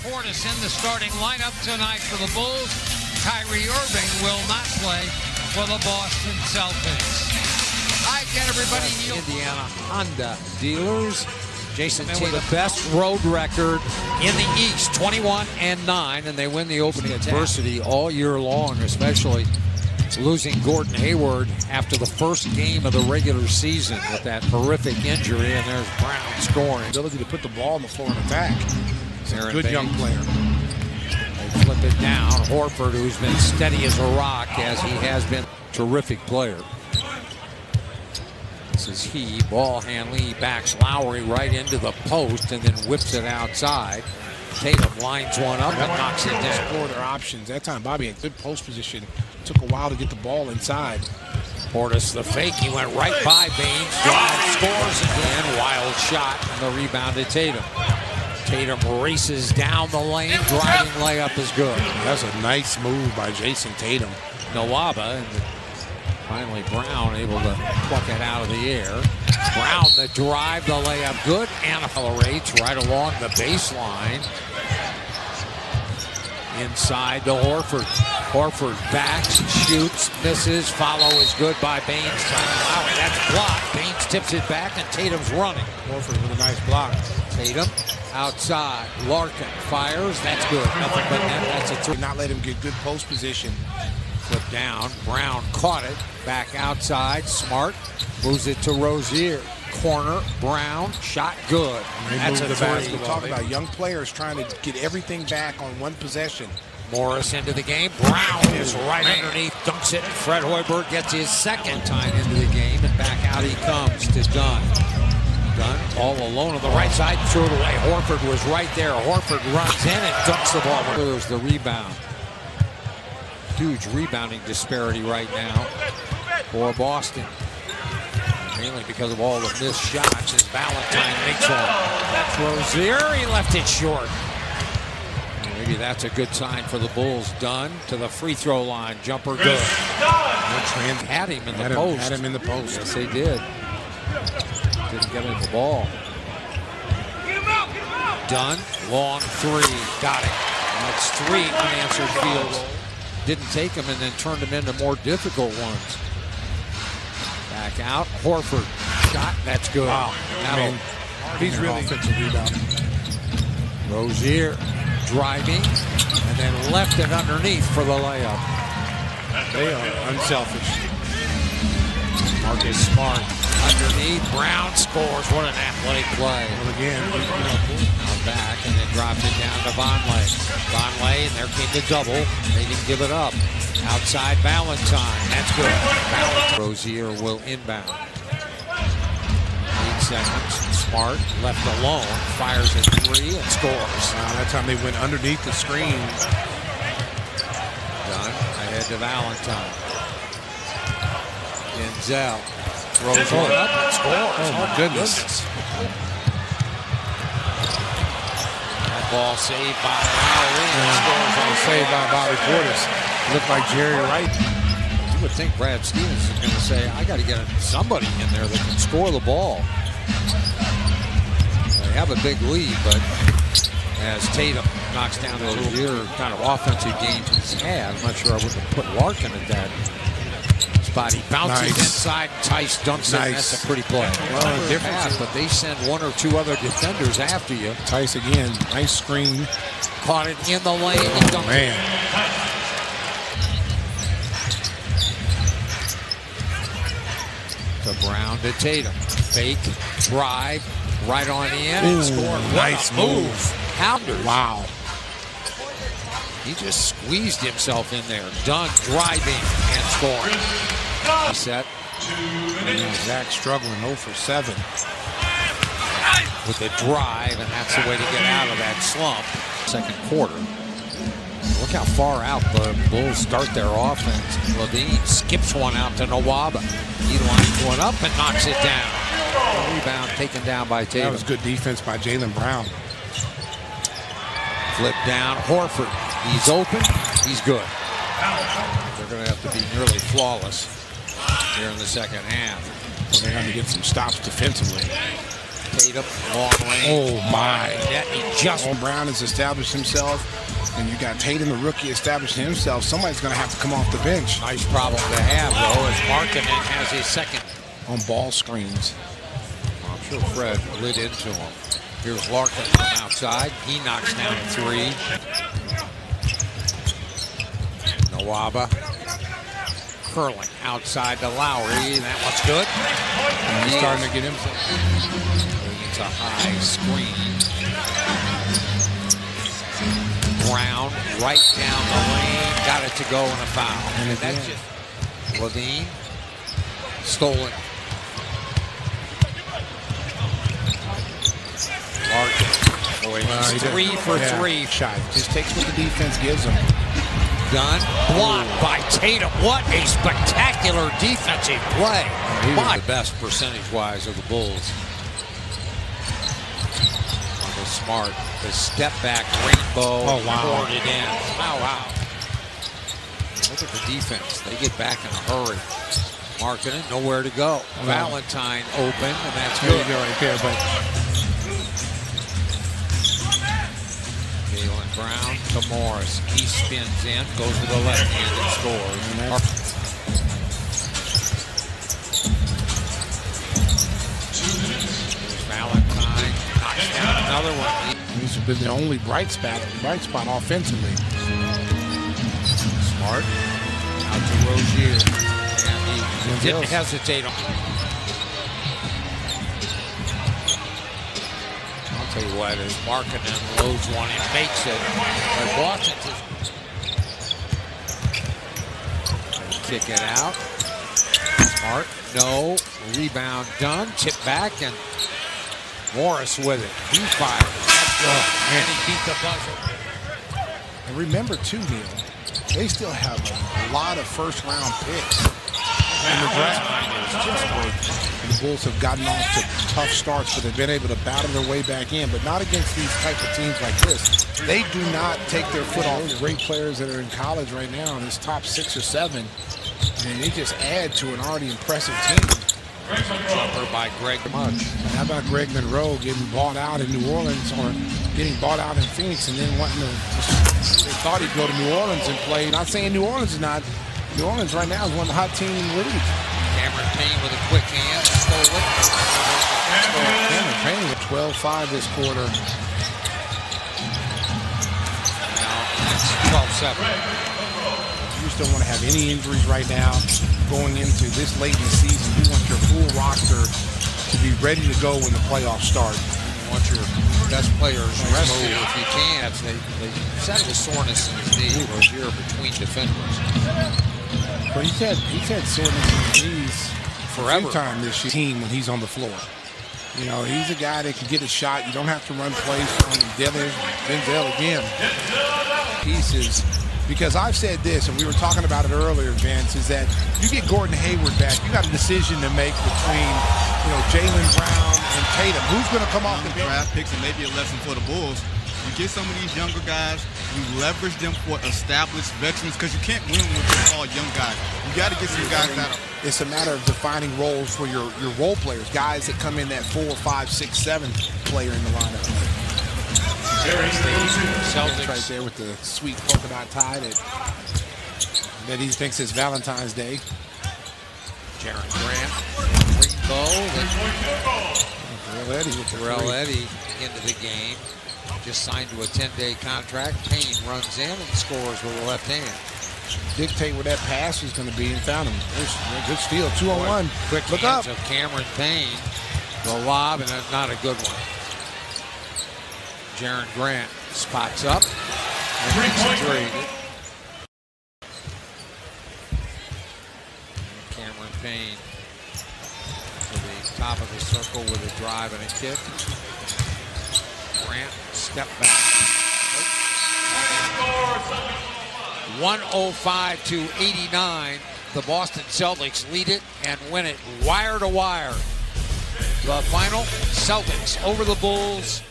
Portis in the starting lineup tonight for the Bulls. Kyrie Irving will not play for the Boston Celtics. Hi again, everybody. Indiana Honda dealers. Jason Tatum, the best road record in the East, 21-9, and they win the opening adversity all year long, especially losing Gordon Hayward after the first game of the regular season with that horrific injury, and there's Brown scoring. Ability to put the ball on the floor and attack. Good young player. They flip it down. Horford, who's been steady as a rock, as he has been, terrific player. This is he, ball handling. He backs Lowry right into the post and then whips it outside. Tatum lines one up and knocks it down. Explore their options. That time, Bobby had good post position. Took a while to get the ball inside. Portis, the fake. He went right by Baines. Drive, scores again. Wild shot, and the rebound to Tatum. Tatum races down the lane. Driving layup is good. That's a nice move by Jason Tatum. Nawaba, and finally Brown able to pluck it out of the air. Brown, the drive, the layup good, and accelerates right along the baseline. Inside to Horford. Horford backs, shoots, misses. Follow is good by Baines. Wow, that's blocked. Baines tips it back, and Tatum's running. Horford with a nice block. Tatum outside. Larkin fires. That's good. Nothing but net. That's a three. Not let him get good post position. Flip down. Brown caught it. Back outside. Smart moves it to Rozier. Corner. Brown. Shot good. That's a three. We're talking about young players trying to get everything back on one possession. Morris into the game. Brown is right underneath. Dunks it. Fred Hoiberg gets his second time into the game. And back out he comes to Dunn. Dunn all alone on the right side. Threw it away. Horford was right there. Horford runs in and dunks the ball. There's the rebound. Huge rebounding disparity right now for Boston. Mainly because of all the missed shots as Valentine makes one. That's Rozier. He left it short. Maybe that's a good sign for the Bulls. Dunn to the free throw line. Jumper good. Had him in the post. Had him in the post. Yes, they did. Didn't get him the ball. Dunn, long three. Got it. That's three unanswered field goals. Didn't take him and then turned him into more difficult ones. Back out. Horford. Shot. That's good. Wow. He's really offensive rebound. Rozier driving and then left it underneath for the layup. They are unselfish. Marcus Smart underneath. Brown scores. What an athletic play. Well, again, now back and then dropped it down to Vonleh. Vonleh, and there came the double. They didn't give it up. Outside Valentine. That's good. Valentine. Rozier will inbound. 8 seconds. Smart left alone. Fires a three and scores. That time they went underneath the screen. Dunn ahead to Valentine. Denzel throws one up and scores. Oh my goodness. That ball saved by Lowry. Saved by Bobby Portis. Looked like Jerry Wright. You would think Brad Stevens is going to say, I got to get somebody in there that can score the ball. They have a big lead, but as Tatum knocks down the Rozier kind of offensive game he's had, I'm not sure I would have put Larkin at that spot. He bounces inside, Tice dunks it. That's a pretty play. Well, different, but they send one or two other defenders after you. Tice again, nice screen. Caught it in the lane. He dunked it. To Brown to Tatum. Fake, drive, right on in. Ooh, score. Nice move. Pounders. Wow. He just squeezed himself in there. Dunn driving and scoring. Reset. Zach struggling 0 for 7. With the drive, and that's the way to get out of that slump. Second quarter. Look how far out the Bulls start their offense. Levine skips one out to Nawaba. He lines one up and knocks it down. Rebound taken down by Tatum. That was good defense by Jaylen Brown. Flip down, Horford. He's open, he's good. They're going to have to be nearly flawless here in the second half. Well, they're going to get some stops defensively. Tatum, long range. Oh, my. Net, he just Brown has established himself, and you got Tatum, the rookie, establishing himself. Somebody's going to have to come off the bench. nice problem to have, though, as Markkanen has his second. On ball screens. I'm sure Fred lit into him. Here's Larkin from outside. He knocks down a three. Nawaba curling outside to Lowry. That one's good. And he's starting to get himself. It's a high screen. Brown right down the lane. Got it to go in a foul. And that's just Levine. Stolen. Larkin. Boy, he's 3 for 3. Shot. Just takes what the defense gives him. Done. Blocked by Tatum. What a spectacular defensive play. He was the best percentage-wise of the Bulls. On the Smart. The step-back rainbow. Oh, wow. Poured it in. Wow. Look at the defense. They get back in a hurry. Markkanen, nowhere to go. Valentine open, and that's There good. you go right there, but Jaylen Brown to Morris. He spins in, goes to the left hand and scores. There's Valentine. Knocks down another one. he's been the only bright spot offensively. Smart. Out to Rozier. And he didn't hesitate. I'll tell you what, as Markkanen loads one and makes it. But Boston kick it out. Smart, no. Rebound done. Tip back and Morris with it. He fires. That's good. And he beat the buzzer. And remember too, Neil, they still have a lot of first-round picks in the draft. It's just great. And the Bulls have gotten off to tough starts, but they've been able to battle their way back in, but not against these type of teams like this. They do not take their foot off the great players that are in college right now in this top 6 or 7, and they just add to an already impressive team. Jumper by Greg Much. How about Greg Monroe getting bought out in New Orleans or getting bought out in Phoenix and then wanting to, they thought he'd go to New Orleans and play. Not saying New Orleans is not. New Orleans right now is one of the hot teams in the league. Cameron Payne with a quick hand. Stole it. Cameron Payne with 12-5 this quarter. Now it's 12-7. You just don't want to have any injuries right now going into this late in the season. You want your full roster to be ready to go when the playoffs start. You want your best players rested if you can. They said it was soreness in his knee Rozier between defenders. But he's had soreness in his knees Forever. time this year. Team when he's on the floor. You know, he's a guy that can get a shot. You don't have to run plays on him. Denzel again. Pieces. Because I've said this, and we were talking about it earlier, Vince, is that you get Gordon Hayward back, you got a decision to make between, Jaylen Brown and Tatum. Who's going to come off the bench? Draft picks, and maybe a lesson for the Bulls. You get some of these younger guys, you leverage them for established veterans, because you can't win with just all young guys. You got to get some guys that are. It's a matter of defining roles for your role players, guys that come in that 4, 5, 6, 7 player in the lineup. Celtics right there with the sweet polka dot tie that he thinks is Valentine's Day. Jaren Grant. Terrell Eddy into the game. Just signed to a 10-day contract. Payne runs in and scores with the left hand. Dictate where that pass is going to be and found him. There's a good steal. 2-on-1. Quick Look hands up. of Cameron Payne. The lob, and not a good one. Jaren Grant spots up. And makes a three. Cameron Payne to the top of the circle with a drive and a kick. Grant step back. 105-89. The Boston Celtics lead it and win it wire to wire. The final, Celtics over the Bulls.